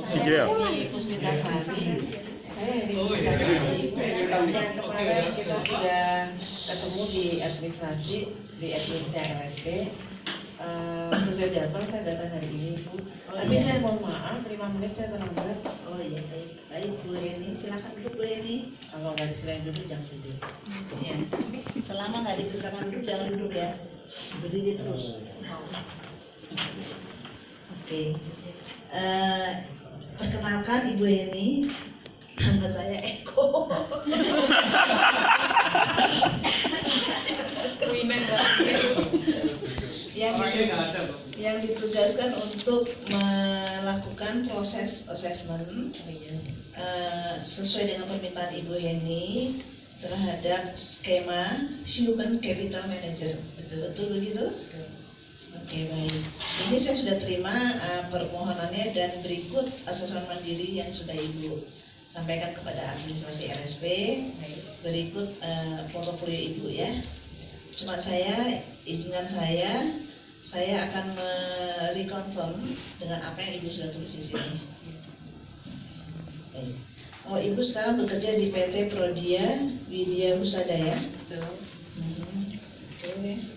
Saya ini Puspitasari. Dan kemarin kita sudah ketemu di administrasi, di adminnya LSP. Sesuai jadwal saya datang hari ini, Bu. Tapi saya mohon maaf, 5 menit saya terlambat. Oh iya, baik Bu Eni, silakan duduk Bu Eni. Kalau nggak diserahin dulu, jangan duduk. Ya. Selama nggak dipersilakan duduk, jangan duduk ya. Berdiri terus. Oke. Perkenalkan Ibu Eni, nama saya Eko. yang ditugaskan untuk melakukan proses assessment sesuai dengan permintaan Ibu Heni terhadap skema Human Capital Manager. Betul begitu? Oke, baik. Ini saya sudah terima permohonannya dan berikut asesmen mandiri yang sudah Ibu sampaikan kepada administrasi RSP. Berikut portofolio Ibu ya. Cuma izinkan saya akan mereconfirm dengan apa yang Ibu sudah tulis di sini. Oh, Ibu sekarang bekerja di PT Prodia Widya Husada ya? Betul. Oke.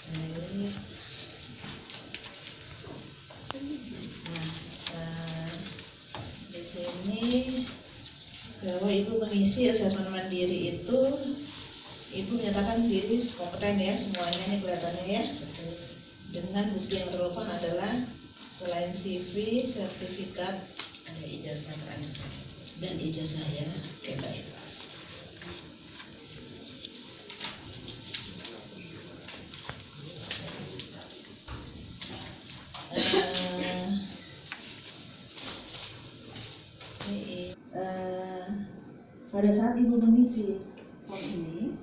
Nah, di sini bahwa Ibu mengisi asesmen mandiri itu, Ibu menyatakan diri kompeten ya, semuanya ini kelihatannya ya. Dengan bukti yang relevan adalah selain CV, sertifikat, Ada ijazah terakhir saya. dan ijazah ya. Oke, baik. Pada saat Ibu mengisi form ini,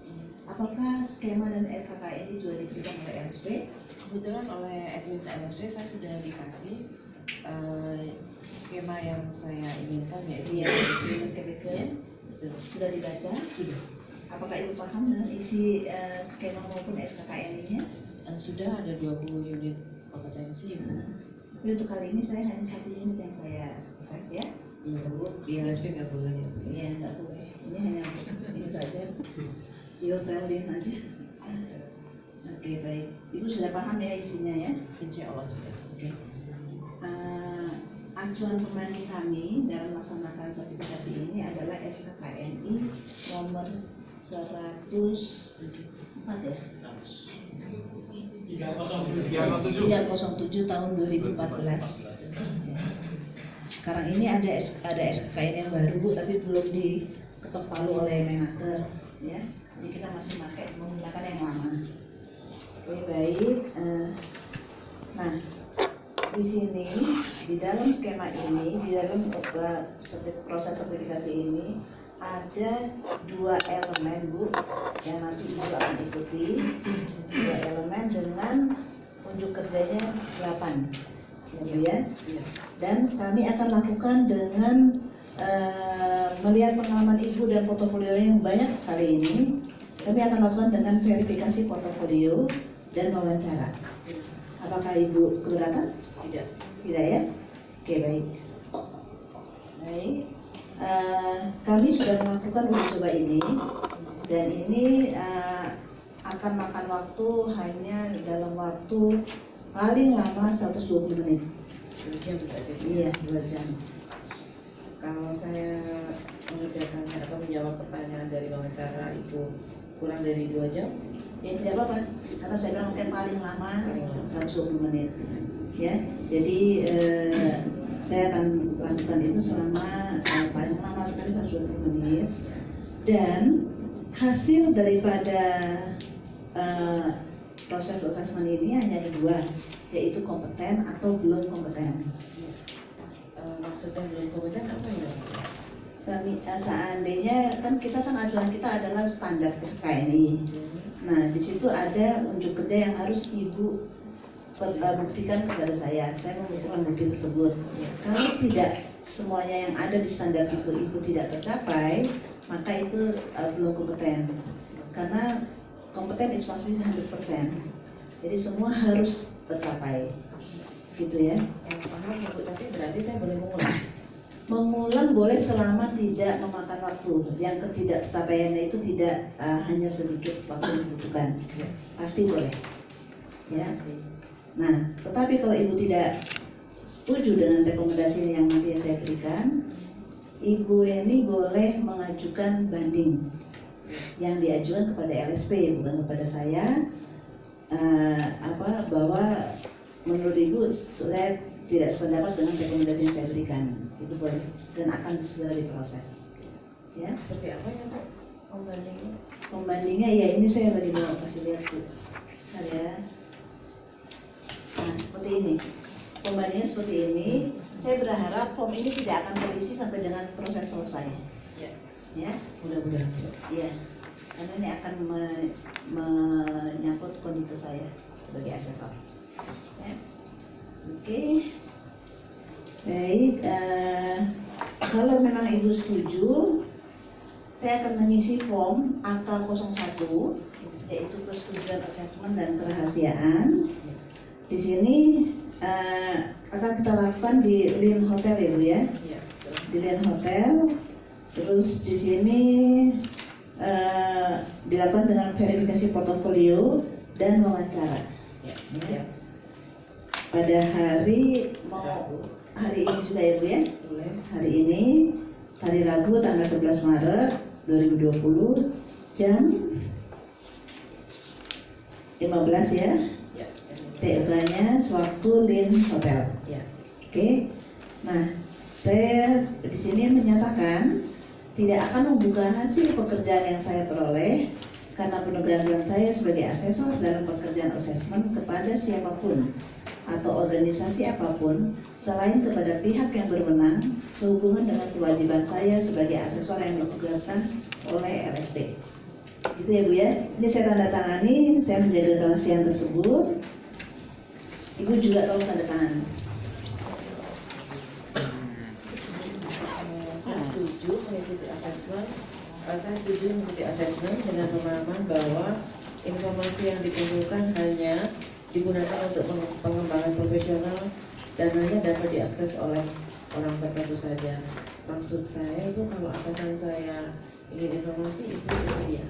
apakah skema dan SKKN itu sudah diberikan oleh RSP? Kebetulan oleh admin LSP saya sudah dikasih skema yang saya inginkan, yaitu Human Capital. Ya, betul. Sudah dibaca? Sudah. Apakah Ibu paham dengan isi skema maupun SKKN-nya? Sudah ada 20 unit kompetensi. Tapi untuk kali ini saya hanya 1 unit yang saya sukses ya. Iya, Bu. Di LSP nggak boleh ya. Iya, nggak boleh. Ini hanya ini saja. Siotelin aja. Oke, baik. Ibu sudah paham ya isinya ya? Insya Allah sudah. Oke. Acuan pembanding kami dalam melaksanakan sertifikasi ini adalah SKKNI nomor 104 ya? 307 tahun 2014. Sekarang ini ada SKKN yang baru Bu, tapi belum diketok palu oleh Menaker ya. Jadi kita masih menggunakan yang lama. Oke, baik. Nah, di sini di dalam skema ini, di dalam proses sertifikasi ini ada 2 elemen Bu yang nanti Ibu akan ikuti. 2 elemen dengan unjuk kerjanya 8 ya Bu ya. Dan kami akan lakukan dengan melihat pengalaman Ibu dan portofolio yang banyak sekali ini. Kami akan lakukan dengan verifikasi portofolio dan wawancara. Apakah Ibu keberatan? Tidak. Tidak ya? Oke, baik. Baik. Kami sudah melakukan uji coba ini dan ini akan makan waktu hanya dalam waktu paling lama 120 menit. 2 jam berarti. Iya, 2 jam. Kalau saya mengerjakan atau menjawab pertanyaan dari wawancara itu kurang dari 2 jam? Ya tidak apa-apa, karena saya bilang mungkin paling lama 120 menit. Ya, jadi saya akan lakukan itu selama paling lama sekali 120 menit. Dan hasil daripada proses assessment ini hanya 2, yaitu kompeten atau belum kompeten. Maksudnya belum kompeten apa ya? Kami seandainya kita kan acuan kita adalah standar SKNI. Nah, di situ ada unjuk kerja yang harus Ibu buktikan kepada saya membutuhkan bukti tersebut. Kalau tidak semuanya yang ada di standar itu Ibu tidak tercapai, maka itu belum kompeten. Karena kompeten is must be 100%. Jadi semua harus tercapai. gitu ya. Paham Ibu, tapi berarti saya boleh mengulang. Mengulang boleh selama tidak memakan waktu. Yang ketidakcapaiannya itu tidak hanya sedikit waktu yang dibutuhkan. Ya. Pasti boleh. Ya. Terima kasih. Nah, tetapi kalau Ibu tidak setuju dengan rekomendasi yang nanti saya berikan, Ibu ini boleh mengajukan banding yang diajukan kepada LSP, bukan kepada saya. Bahwa menurut Ibu saya tidak sependapat dengan rekomendasi yang saya berikan, itu boleh dan akan segera diproses. Ya. Seperti apa ya Pak pembandingnya? Pembandingnya ya ini saya lagi mau kasih lihat Bu. Bentar ya. Nah seperti ini. Pembandingnya seperti ini. Saya berharap form ini tidak akan terisi sampai dengan proses selesai. Ya. Ya. Mudah-mudahan. Ya. Karena ini akan menyangkut kondisi saya sebagai asesor. Ya. Oke. Baik. Kalau memang Ibu setuju, saya akan mengisi form AK01, yaitu persetujuan asesmen dan kerahasiaan. Di sini akan kita lakukan di Lin Hotel ya Bu ya. Iya. Di Lin Hotel. Terus di sini dilakukan dengan verifikasi portofolio dan wawancara. Ya. Ya. Pada hari ini juga ya Bu ya. Boleh. Hari ini hari Rabu tanggal 11 Maret 2020 jam 15 ya. Ya. TK-nya sewaktu Lin Hotel. Ya. Oke. Nah, saya di sini menyatakan tidak akan membuka hasil pekerjaan yang saya peroleh karena penugasan saya sebagai asesor dalam pekerjaan asesmen kepada siapapun atau organisasi apapun selain kepada pihak yang berwenang sehubungan dengan kewajiban saya sebagai asesor yang ditugaskan oleh LSP. Gitu ya Bu ya. Ini saya tanda tangani, saya menjaga kerahasiaan tersebut. Ibu juga tolong tanda tangan. Saya setuju mengikuti asesmen. Saya setuju mengikuti asesmen dengan pemahaman bahwa informasi yang dikumpulkan hanya digunakan untuk pengembangan profesional dan hanya dapat diakses oleh orang tertentu saja. Maksud saya itu kalau atasan saya ingin informasi itu bersedia.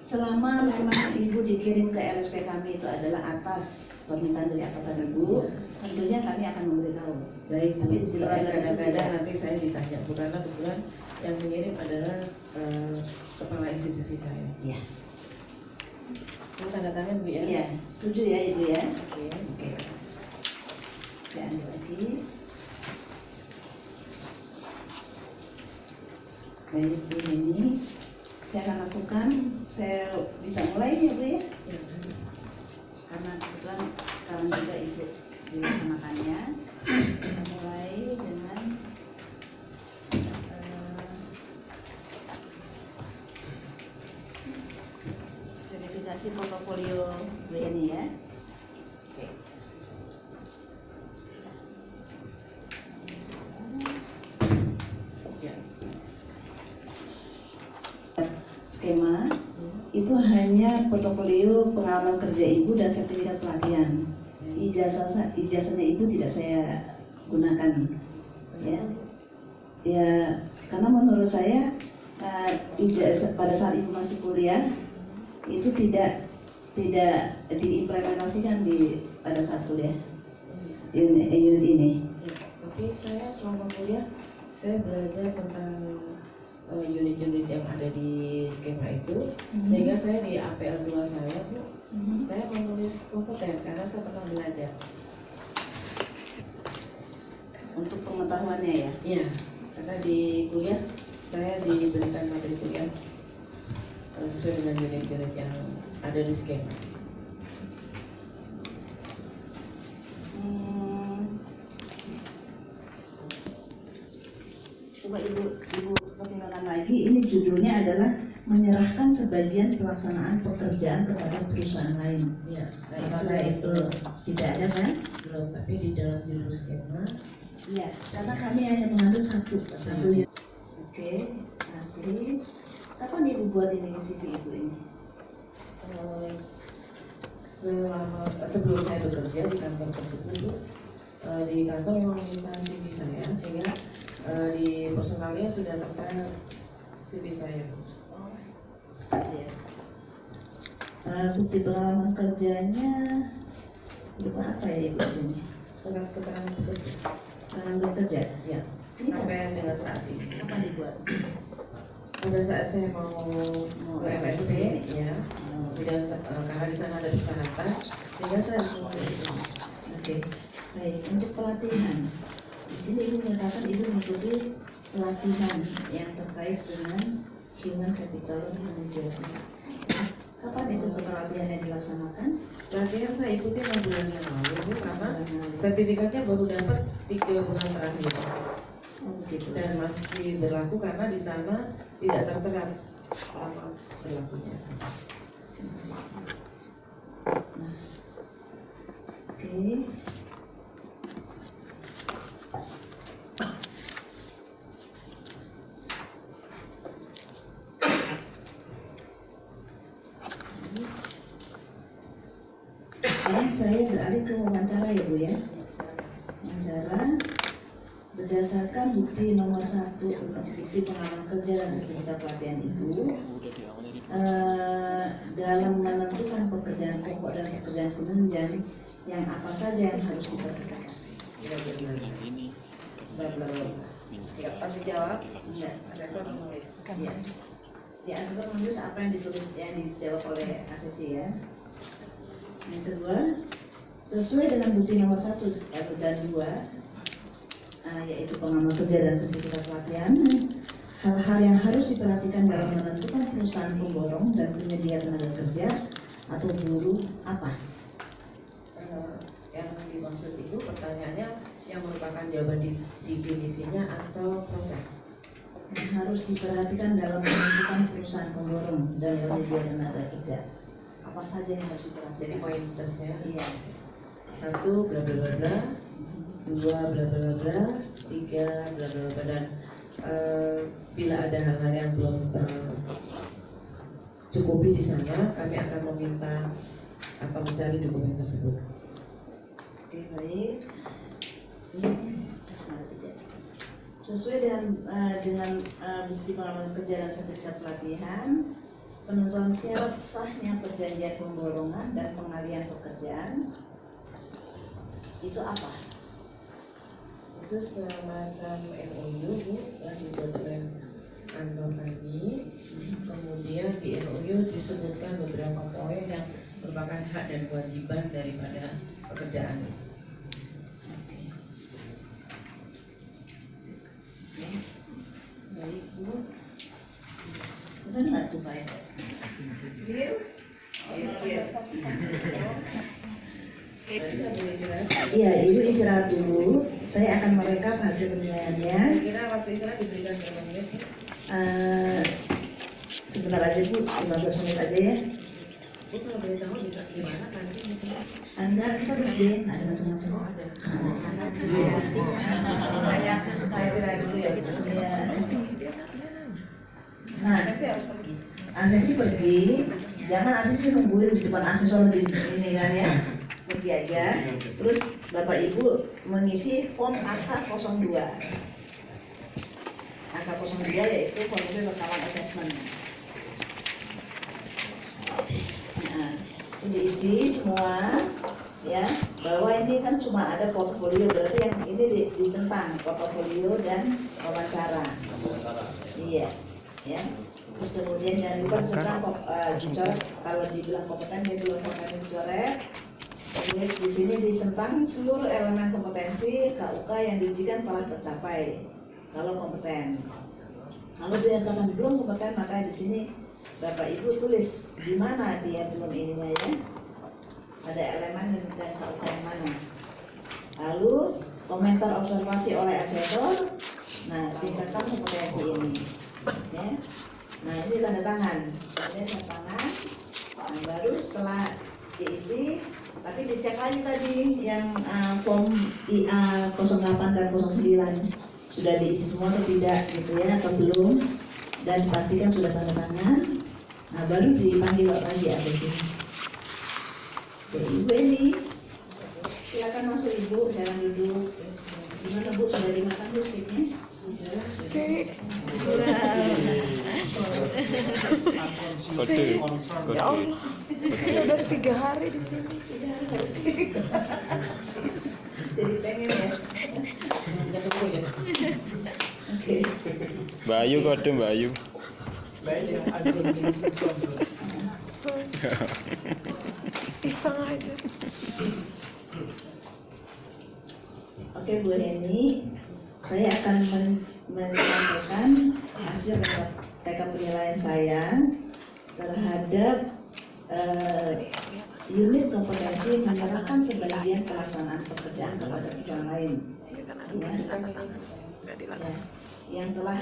Selama memang Ibu dikirim ke LSP kami itu adalah atas permintaan dari atasan Ibu, tentunya kami akan memberitahu. Baik, Tapi Bu. Kadang-kadang nanti saya ditanya, bukan kebetulan yang mengirim adalah kepala institusi saya. Iya. Saya tanda tangan Bu ya. Iya, setuju ya Ibu ya. Oke. Oke. Saya ambil lagi. Baik Bu ini saya akan lakukan. Saya bisa mulai ya Bu ya. Silakan. Karena kebetulan sekarang juga Ibu dilaksanakannya. Kita mulai dengan verifikasi portofolio Bu ini ya. Oke. Ya. Skema itu hanya portofolio pengalaman kerja Ibu dan sertifikat pelatihan. Ijazahnya Ibu tidak saya gunakan, ya. Ya, karena menurut saya ijazah pada saat Ibu masih kuliah itu tidak diimplementasikan pada saat kuliah unit ini. Ya, tapi saya selama kuliah saya belajar tentang unit-unit yang ada di skema itu, sehingga saya di APL 2 saya Bu, saya menulis kompeten karena saya pernah belajar. Untuk pengetahuannya ya. Iya, karena di kuliah saya diberikan materi kuliah sesuai dengan unit-unit yang ada di skema. Coba Ibu pertimbangkan lagi. Ini judulnya adalah menyerahkan sebagian pelaksanaan pekerjaan kepada perusahaan lain. Ya, Apakah itu tidak ada kan? belum, tapi di dalam judul skema. Iya, karena kami hanya mengambil satu. Oke, asli. Kapan Ibu buat ini CV Ibu ini? Sebelum saya bekerja di kantor tersebut, Bu, di kantor memang meminta CV saya, sehingga di personalnya sudah tertera CV saya. Iya. Bukti pengalaman kerjanya berupa apa ya Ibu sini? Surat keterangan bekerja. Keterangan bekerja? Ya. Ini Sampai dengan saat ini. Apa dibuat? Pada saat saya mau ke MSP, ya, kemudian karena di sana ada persyaratan, sehingga saya harus mulai itu. Oke, baik. Untuk pelatihan, di sini Ibu menyatakan Ibu mengikuti pelatihan yang terkait dengan Human Capital Management. Kapan itu pelatihan yang dilaksanakan? Pelatihan saya ikuti 6 bulan yang lalu, Bu, karena sertifikatnya baru dapat 3 bulan terakhir. Oh begitu. Dan masih berlaku karena di sana tidak tertera lama berlakunya. Nah, oke. Ini saya beralih ke wawancara ya Bu ya. Wawancara berdasarkan bukti nomor 1 tentang bukti pengalaman kerja dan sertifikat pelatihan Ibu, dalam menentukan pekerjaan pokok dan pekerjaan penunjang yang apa saja yang harus diperhatikan. Bla bla bla. Tidak pas dijawab, Enggak. asesor menulis. Ya. Di asesor menulis apa yang ditulis yang dijawab oleh asesi ya. Yang kedua, sesuai dengan bukti nomor 1 dan 2, yaitu pengalaman kerja dan sertifikat pelatihan, hal-hal yang harus diperhatikan dalam menentukan perusahaan pemborong dan penyedia tenaga kerja atau buruh apa? Yang dimaksud itu pertanyaannya yang merupakan jawaban definisinya atau proses. Yang harus diperhatikan dalam menentukan perusahaan pemborong dan penyedia tenaga kerja. Apa saja yang harus diperhatikan? Jadi pointersnya, Iya. 1 bla bla bla bla, 2 bla bla bla, 3 bla bla bla, dan bila ada hal-hal yang belum cukupi di sana, kami akan meminta atau mencari dokumen tersebut. Oke, baik. Sesuai dengan bukti pengalaman kerja dan sertifikat pelatihan, penentuan syarat sahnya perjanjian pemborongan dan pengalihan pekerjaan itu apa? Itu semacam MOU, Bu, yang dibuat oleh kantor kami. Kemudian di MOU disebutkan beberapa poin yang merupakan hak dan kewajiban daripada pekerjaan. Baik, Bu. Udah nggak tuh Pak? Clear? Iya, Ibu istirahat dulu. Saya akan merekap hasil penilaiannya. Kira waktu istirahat diberikan berapa menit? Sebentar aja Bu, 15 menit aja ya. Bu, kalau boleh tahu bisa gimana nanti di sini? Anda kita terus deh, ada macam-macam. Oh, ada. Saya istirahat dulu ya. Iya. Nah, Saya harus pergi. Asesi pergi, jangan Asesi nungguin di depan asesor di ini kan ya. Pergi aja. Terus Bapak Ibu mengisi form AK02. AK02 yaitu formulir rekaman assessment. Nah, itu diisi semua ya, bahwa ini kan cuma ada portofolio, berarti yang ini dicentang portofolio dan wawancara. Iya, ya. Terus kemudian jangan lupa centang dicoret, kalau dibilang kompeten dia belum kompeten dicoret. Tulis di sini dicentang seluruh elemen kompetensi KUK yang diujikan telah tercapai kalau kompeten. Kalau dinyatakan belum kompeten, maka di sini Bapak Ibu tulis di mana dia belum ininya ya. Ada elemen dan KUK yang mana. Lalu komentar observasi oleh asesor. Nah, tingkatkan kompetensi ini. Ya. Nah, ini tanda tangan. Kemudian tanda tangan. Nah, baru setelah diisi, tapi dicek lagi tadi yang form IA 08 dan 09 sudah diisi semua atau tidak gitu ya, atau belum, dan dipastikan sudah tanda tangan. Nah, baru dipanggil lagi asesi. Oke, Ibu ini Silakan masuk Ibu, silakan duduk. Gimana Bu, sudah dimakan Bu steaknya? Sudah. Kode. Ya Allah, saya udah 3 hari di sini. 3 hari nggak steak. Jadi pengen ya. Udah tunggu ya. Oke. Mbak Ayu kode Mbak Ayu. Pisang aja. Oke Bu Heni, saya akan menyampaikan hasil rekap penilaian saya terhadap unit kompetensi menyerahkan sebagian pelaksanaan pekerjaan kepada perusahaan lain. Ya, yang telah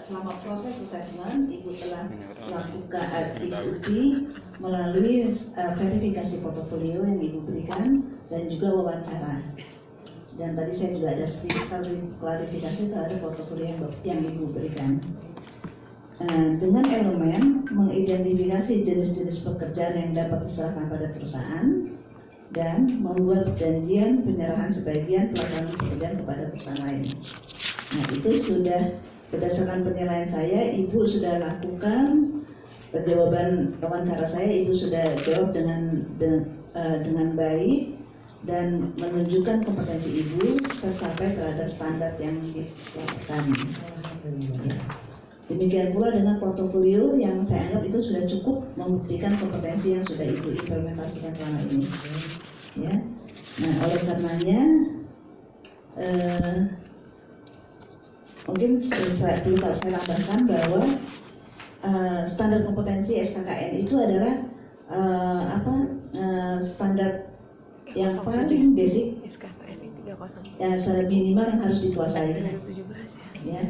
selama proses assessment Ibu telah melakukan ikuti melalui verifikasi portofolio yang Ibu berikan dan juga wawancara. Dan tadi saya juga ada sedikit klarifikasi terhadap portofolio yang Ibu berikan. Dengan elemen mengidentifikasi jenis-jenis pekerjaan yang dapat diserahkan pada perusahaan dan membuat perjanjian penyerahan sebagian pelaksanaan pekerjaan kepada perusahaan lain. Nah, itu sudah berdasarkan penilaian saya, Ibu sudah lakukan jawaban wawancara saya, Ibu sudah jawab dengan baik dan menunjukkan kompetensi Ibu tercapai terhadap standar yang ditetapkan. Ya. Demikian pula dengan portofolio yang saya anggap itu sudah cukup membuktikan kompetensi yang sudah Ibu implementasikan selama ini. Ya. Nah, oleh karenanya mungkin saya tambahkan bahwa standar kompetensi SKKN itu adalah standar yang paling basic, ya, standar minimal yang harus dikuasai. Ya.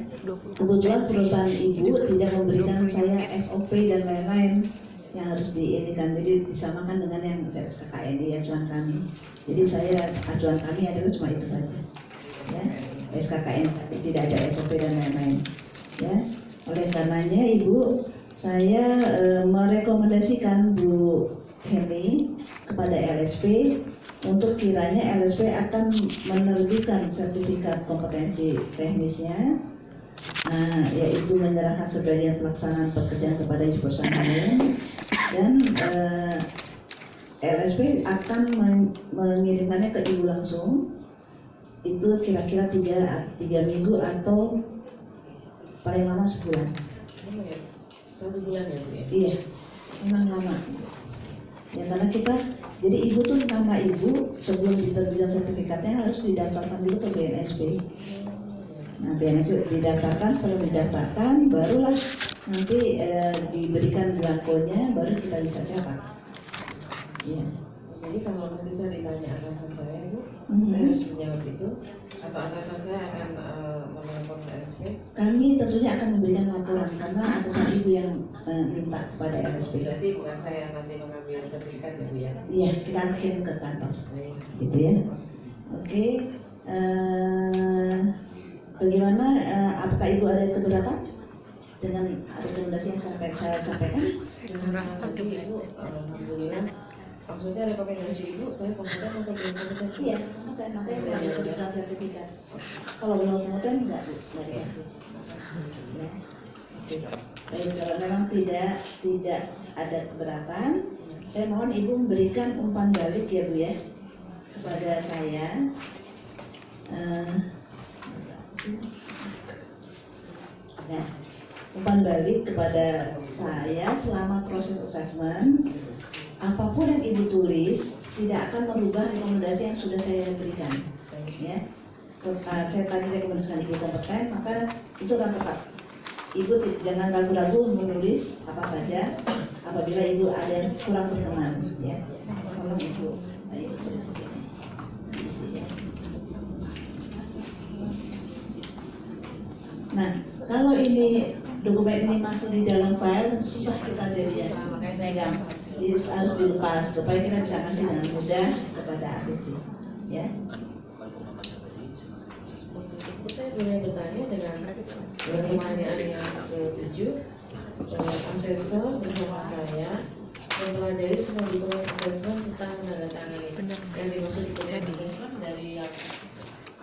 Kebetulan perusahaan Ibu tidak memberikan saya SOP dan lain-lain yang harus diinikan, jadi disamakan dengan yang SKKN di acuan kami. Jadi saya acuan kami adalah cuma itu saja. Ya. SKKN tidak ada SOP dan lain-lain. Ya. Oleh karenanya Ibu, saya merekomendasikan Bu Heni kepada LSP untuk kiranya LSP akan menerbitkan sertifikat kompetensi teknisnya, yaitu menyerahkan sebagian pelaksanaan pekerjaan kepada perusahaan lain, dan LSP akan mengirimkannya ke Ibu langsung. Itu kira-kira 3 minggu atau paling lama sebulan. 1 bulan ya Bu ya? Iya, memang lama. Ya, karena jadi Ibu tuh nama Ibu sebelum diterbitkan sertifikatnya harus didaftarkan dulu ke BNSP. Nah, BNSP didaftarkan, setelah didaftarkan barulah nanti diberikan belangkonya, baru kita bisa cetak. Ya. Jadi kalau nanti saya ditanya atasan saya Bu, saya harus menjawab itu, atau atasan saya akan menelpon LSP? Kami tentunya akan memberikan laporan karena atasan Ibu yang minta kepada LSP. Berarti bukan saya yang nanti mengambil sertifikat ya Bu ya? Iya, kita akan kirim ke kantor. Gitu ya. Oke. Bagaimana? Apakah Ibu ada keberatan dengan rekomendasi yang saya sampaikan? Ibu, alhamdulillah. Maksudnya rekomendasi Ibu, saya kompeten atau belum kompeten? Iya, makanya berikan sertifikat. Kalau belum kompeten enggak dikasih. Ya. Oke. Baik, kalau memang tidak ada keberatan, saya mohon Ibu memberikan umpan balik ya Bu ya kepada saya. Nah, umpan balik kepada saya selama proses assessment. Apapun yang Ibu tulis tidak akan merubah rekomendasi yang sudah saya berikan. Ya, saya tadi rekomendasikan Ibu kompeten, maka itu akan tetap. Ibu jangan ragu-ragu menulis apa saja apabila Ibu ada yang kurang berkenan. Ya, tolong Ibu, ayo tulis di sini. Nah, kalau ini dokumen ini masih di dalam file, susah kita jadi megang. Jadi harus dilepas supaya kita bisa kasih dengan mudah kepada ACC. Ya. Saya boleh bertanya dengan pertanyaan yang ke-7. Asesor bersama saya mempelajari semua dokumen asesmen serta menandatangani. Benar. Yang dimaksud dokumen Jadi, asesmen dari yang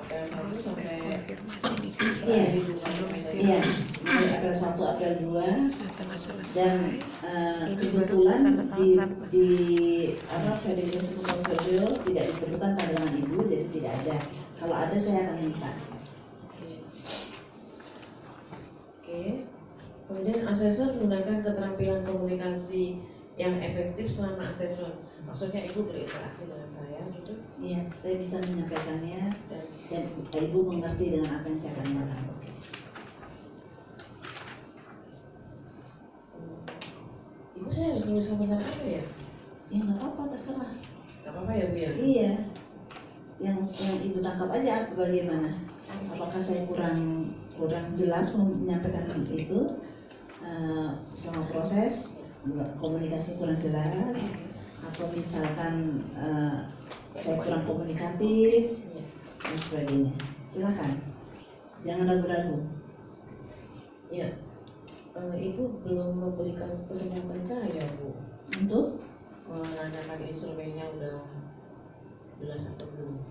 APL 1 proses sampai konfirmasi di sini Iya. sebelum Iya, istirahat. mulai April 1, April 2, Setelah selesai, dan ini kebetulan baru tanda di tangan. di apa verifikasi portfolio tidak diperlukan tanda tangan ibu, jadi tidak ada. Kalau ada saya akan minta. Oke. Kemudian asesor menggunakan keterampilan komunikasi yang efektif selama asesmen. Maksudnya ibu berinteraksi dengan saya gitu Iya, saya bisa menyampaikannya dan dan ibu mengerti dengan apa yang saya tanyakan. ibu saya harus nulis komentar apa ya? Ya nggak apa-apa, terserah. Gak apa-apa ya Bu ya? Iya, yang ibu tangkap aja bagaimana. Apakah saya kurang jelas menyampaikan itu selama proses komunikasi kurang jelas, atau misalkan saya kurang komunikatif dan sebagainya. Silakan, jangan ragu-ragu. Iya. Ibu belum memberikan kesempatan saya Bu Untuk menanyakan instrumennya udah jelas atau belum.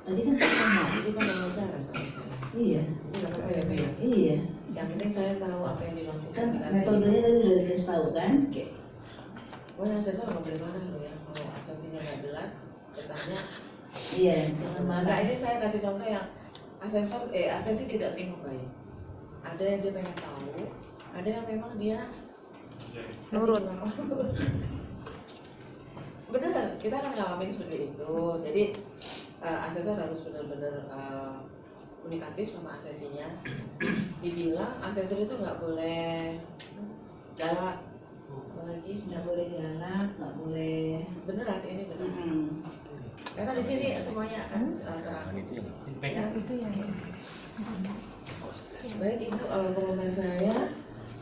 tadi kan saya tanya. Itu kan wawancara sama saya. Iya, Itu nggak apa-apa ya Bu ya? iya. Yang penting saya tahu apa yang dimaksudkan. Kan dengan metodenya tadi udah dikasih tahu kan? Oke. Pokoknya asesor nggak boleh marah loh ya. Kalau asesinya nggak jelas, bertanya. Iya, jangan Maka marah. ini saya kasih contoh yang asesi tidak singgung baik. Ada yang dia pengen tahu, ada yang memang dia Nurut. Benar, kita kan ngalamin seperti itu. Jadi asesor harus benar-benar komunikatif sama asesinya. Dibilang asesor itu nggak boleh galak, apalagi Nggak boleh galak, nggak boleh. beneran ini beneran. Hmm. Karena di sini semuanya akan terang. Ya. Itu yang Baik, itu komentar saya.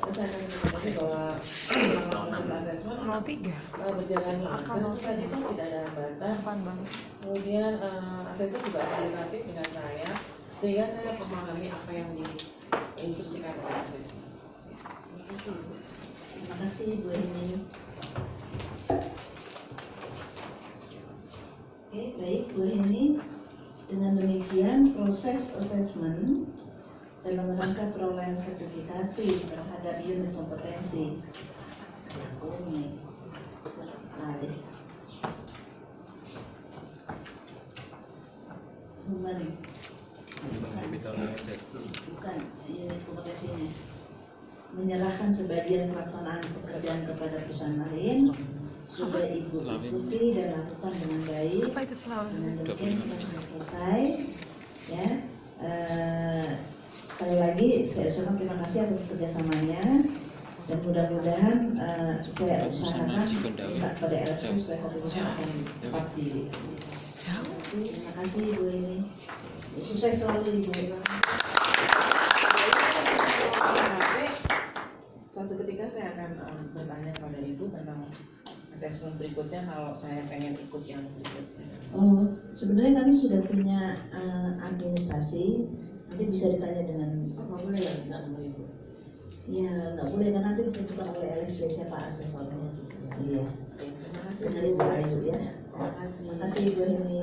Saya akan mengatakan bahwa selama proses asesmen 03 berjalan lancar. Tadi saya tidak ada hambatan. Depan banget. Kemudian asesor juga komunikatif dengan saya, sehingga saya memahami apa yang diinstruksikan oleh asesor. Terima kasih. Bu. Terima kasih Bu Eni. Oke, baik Bu Eni. Dengan demikian proses asesmen dalam rangka perolehan sertifikasi terhadap unit kompetensi. Oh, ini. Baik. Human. Bukan unit kompetensinya. Menyerahkan sebagian pelaksanaan pekerjaan kepada perusahaan lain, sudah ibu ikuti dan lakukan dengan baik. Apa itu selalu? Dengan demikian kita sudah selesai. Ya, sekali lagi saya ucapkan terima kasih atas kerjasamanya dan mudah-mudahan saya usahakan minta pada LSP supaya sertifikat akan cepat di. Terima kasih Bu ini. Sukses selalu Ibu. Suatu ketika saya akan bertanya kepada ibu tentang asesmen berikutnya kalau saya pengen ikut yang berikutnya. Oh, sebenarnya kami sudah punya administrasi. Nanti bisa ditanya dengan. Oh, nggak boleh ya, nggak boleh ibu. Ya, nggak boleh karena nanti ditentukan oleh LSP siapa asesornya. Iya. Oke, terima kasih. Dengan Ibu Ayu ya. Terima kasih. Terima kasih Ibu ini.